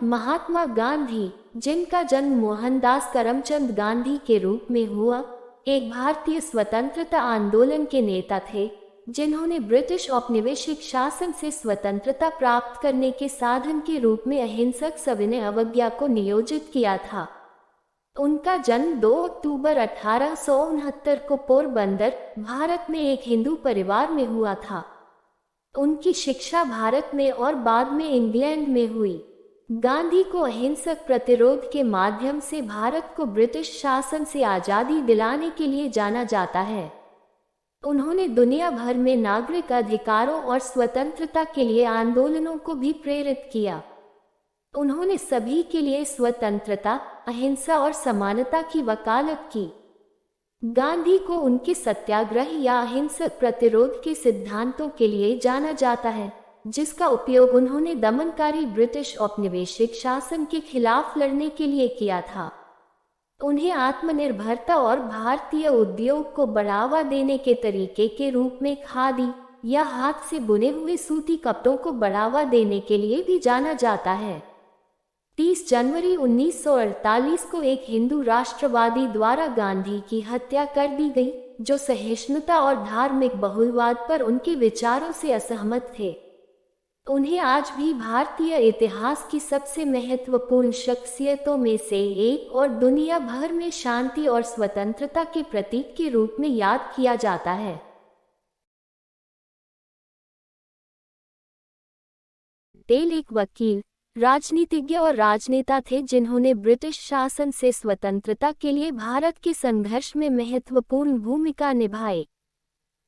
महात्मा गांधी, जिनका जन्म मोहनदास करमचंद गांधी के रूप में हुआ, एक भारतीय स्वतंत्रता आंदोलन के नेता थे, जिन्होंने ब्रिटिश औपनिवेशिक शासन से स्वतंत्रता प्राप्त करने के साधन के रूप में अहिंसक सविनय अवज्ञा को नियोजित किया था। उनका जन्म 2 अक्टूबर 1869 को पोरबंदर, भारत में एक हिंदू परिवार में हुआ था। उनकी शिक्षा भारत में और बाद में इंग्लैंड में हुई। गांधी को अहिंसक प्रतिरोध के माध्यम से भारत को ब्रिटिश शासन से आज़ादी दिलाने के लिए जाना जाता है। उन्होंने दुनिया भर में नागरिक अधिकारों और स्वतंत्रता के लिए आंदोलनों को भी प्रेरित किया। उन्होंने सभी के लिए स्वतंत्रता, अहिंसा और समानता की वकालत की। गांधी को उनके सत्याग्रह या अहिंसक प्रतिरोध के सिद्धांतों के लिए जाना जाता है, जिसका उपयोग उन्होंने दमनकारी ब्रिटिश औपनिवेशिक शासन के खिलाफ लड़ने के लिए किया था। उन्हें आत्मनिर्भरता और भारतीय उद्योग को बढ़ावा देने के तरीके के रूप में खादी या हाथ से बुने हुए सूती कपड़ों को बढ़ावा देने के लिए भी जाना जाता है। 30 जनवरी 1948 को एक हिंदू राष्ट्रवादी द्वारा गांधी की हत्या कर दी गई, जो सहिष्णुता और धार्मिक बहुलवाद पर उनके विचारों से असहमत थे। उन्हें आज भी भारतीय इतिहास की सबसे महत्वपूर्ण शख्सियतों में से एक और दुनिया भर में शांति और स्वतंत्रता के प्रतीक के रूप में याद किया जाता है। पटेल एक वकील, राजनीतिज्ञ और राजनेता थे जिन्होंने ब्रिटिश शासन से स्वतंत्रता के लिए भारत के संघर्ष में महत्वपूर्ण भूमिका निभाई।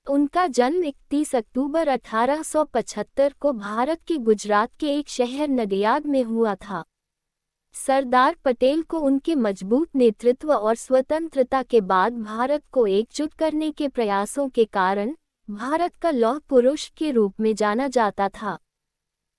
उनका जन्म 31 अक्टूबर 1875 को भारत के गुजरात के एक शहर नडियाद में हुआ था। सरदार पटेल को उनके मजबूत नेतृत्व और स्वतंत्रता के बाद भारत को एकजुट करने के प्रयासों के कारण भारत का लौह पुरुष के रूप में जाना जाता था।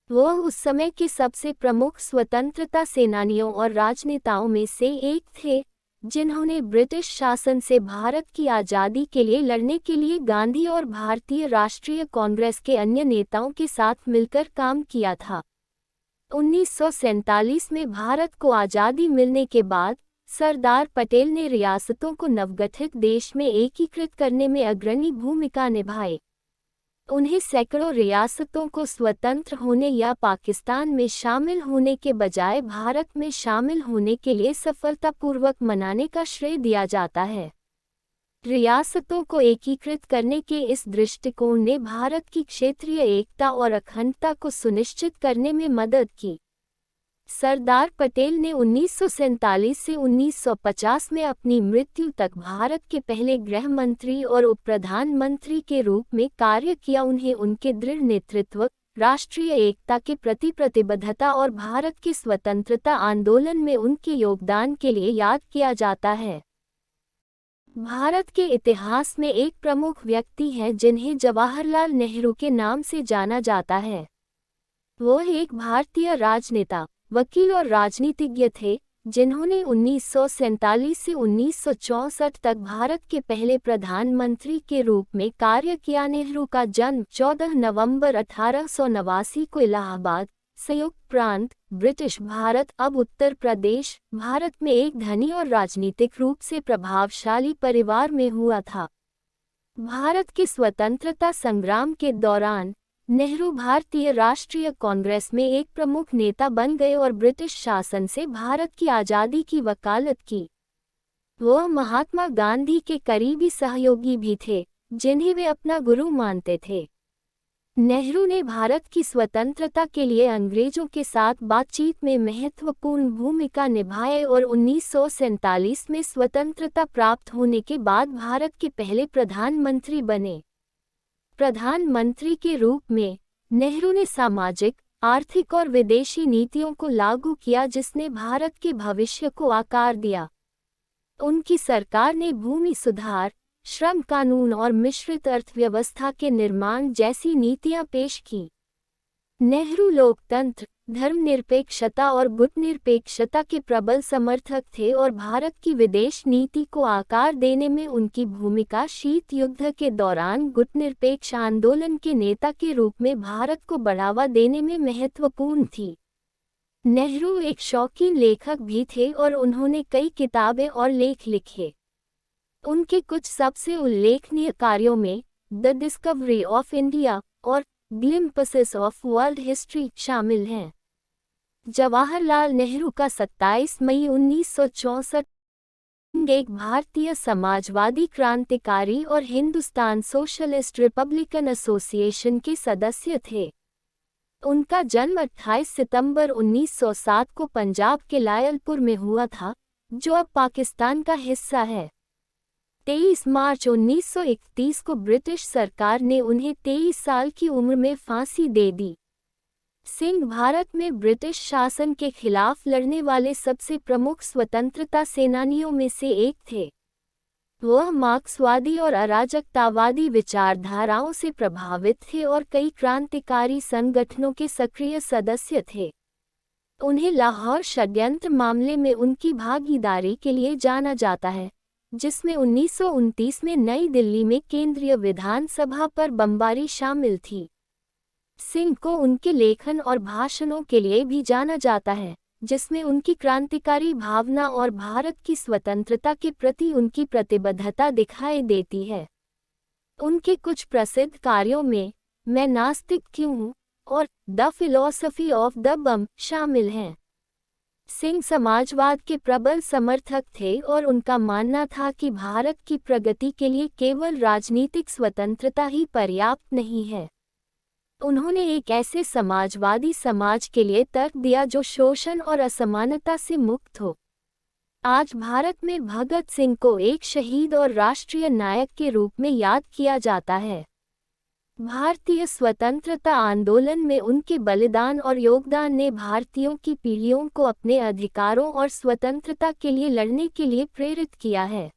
वह उस समय के सबसे प्रमुख स्वतंत्रता सेनानियों और राजनेताओं में से एक थे, जिन्होंने ब्रिटिश शासन से भारत की आज़ादी के लिए लड़ने के लिए गांधी और भारतीय राष्ट्रीय कांग्रेस के अन्य नेताओं के साथ मिलकर काम किया था। 1947 में भारत को आज़ादी मिलने के बाद सरदार पटेल ने रियासतों को नवगठित देश में एकीकृत करने में अग्रणी भूमिका निभाई। उन्हें सैकड़ों रियासतों को स्वतंत्र होने या पाकिस्तान में शामिल होने के बजाय भारत में शामिल होने के लिए सफलतापूर्वक मनाने का श्रेय दिया जाता है। रियासतों को एकीकृत करने के इस दृष्टिकोण ने भारत की क्षेत्रीय एकता और अखंडता को सुनिश्चित करने में मदद की। सरदार पटेल ने 1947 से 1950 में अपनी मृत्यु तक भारत के पहले गृह मंत्री और उप प्रधानमंत्री के रूप में कार्य किया। उन्हें उनके दृढ़ नेतृत्व, राष्ट्रीय एकता के प्रति प्रतिबद्धता और भारत के स्वतंत्रता आंदोलन में उनके योगदान के लिए याद किया जाता है। भारत के इतिहास में एक प्रमुख व्यक्ति हैं जिन्हें जवाहरलाल नेहरू के नाम से जाना जाता है। वह एक भारतीय राजनेता, वकील और राजनीतिज्ञ थे, जिन्होंने 1947 से 1964 तक भारत के पहले प्रधानमंत्री के रूप में कार्य किया। नेहरू का जन्म 14 नवंबर 1889 को इलाहाबाद, संयुक्त प्रांत, ब्रिटिश भारत अब उत्तर प्रदेश, भारत में एक धनी और राजनीतिक रूप से प्रभावशाली परिवार में हुआ था। भारत के स्वतंत्रता संग्राम के दौरान नेहरू भारतीय राष्ट्रीय कांग्रेस में एक प्रमुख नेता बन गए और ब्रिटिश शासन से भारत की आज़ादी की वकालत की। वह महात्मा गांधी के करीबी सहयोगी भी थे, जिन्हें वे अपना गुरु मानते थे। नेहरू ने भारत की स्वतंत्रता के लिए अंग्रेजों के साथ बातचीत में महत्वपूर्ण भूमिका निभाई और 1947 में स्वतंत्रता प्राप्त होने के बाद भारत के पहले प्रधानमंत्री बने। प्रधानमंत्री के रूप में नेहरू ने सामाजिक, आर्थिक और विदेशी नीतियों को लागू किया जिसने भारत के भविष्य को आकार दिया। उनकी सरकार ने भूमि सुधार, श्रम कानून और मिश्रित अर्थव्यवस्था के निर्माण जैसी नीतियां पेश की। नेहरू लोकतंत्र, धर्मनिरपेक्षता और गुटनिरपेक्षता के प्रबल समर्थक थे और भारत की विदेश नीति को आकार देने में उनकी भूमिका शीत युद्ध के दौरान गुटनिरपेक्ष आंदोलन के नेता के रूप में भारत को बढ़ावा देने में महत्वपूर्ण थी। नेहरू एक शौकीन लेखक भी थे और उन्होंने कई किताबें और लेख लिखे। उनके कुछ सबसे उल्लेखनीय कार्यों में द डिस्कवरी ऑफ इंडिया और ग्लिम्पसेस ऑफ वर्ल्ड हिस्ट्री शामिल हैं। जवाहरलाल नेहरू का 27 मई 1964 एक भारतीय समाजवादी क्रांतिकारी और हिंदुस्तान सोशलिस्ट रिपब्लिकन एसोसिएशन के सदस्य थे। उनका जन्म 28 सितंबर 1907 को पंजाब के लायलपुर में हुआ था, जो अब पाकिस्तान का हिस्सा है। 23 मार्च 1931 को ब्रिटिश सरकार ने उन्हें 23 साल की उम्र में फांसी दे दी। सिंह भारत में ब्रिटिश शासन के खिलाफ लड़ने वाले सबसे प्रमुख स्वतंत्रता सेनानियों में से एक थे। वह मार्क्सवादी और अराजकतावादी विचारधाराओं से प्रभावित थे और कई क्रांतिकारी संगठनों के सक्रिय सदस्य थे। उन्हें लाहौर षड्यंत्र मामले में उनकी भागीदारी के लिए जाना जाता है, जिसमें 1929 में नई दिल्ली में केंद्रीय विधानसभा पर बमबारी शामिल थी। सिंह को उनके लेखन और भाषणों के लिए भी जाना जाता है, जिसमें उनकी क्रांतिकारी भावना और भारत की स्वतंत्रता के प्रति उनकी प्रतिबद्धता दिखाई देती है। उनके कुछ प्रसिद्ध कार्यों में मैं नास्तिक क्यों हूँ और द फिलॉसफी ऑफ द बम शामिल हैं। सिंह समाजवाद के प्रबल समर्थक थे और उनका मानना था कि भारत की प्रगति के लिए केवल राजनीतिक स्वतंत्रता ही पर्याप्त नहीं है। उन्होंने एक ऐसे समाजवादी समाज के लिए तर्क दिया जो शोषण और असमानता से मुक्त हो। आज भारत में भगत सिंह को एक शहीद और राष्ट्रीय नायक के रूप में याद किया जाता है। भारतीय स्वतंत्रता आंदोलन में उनके बलिदान और योगदान ने भारतीयों की पीढ़ियों को अपने अधिकारों और स्वतंत्रता के लिए लड़ने के लिए प्रेरित किया है।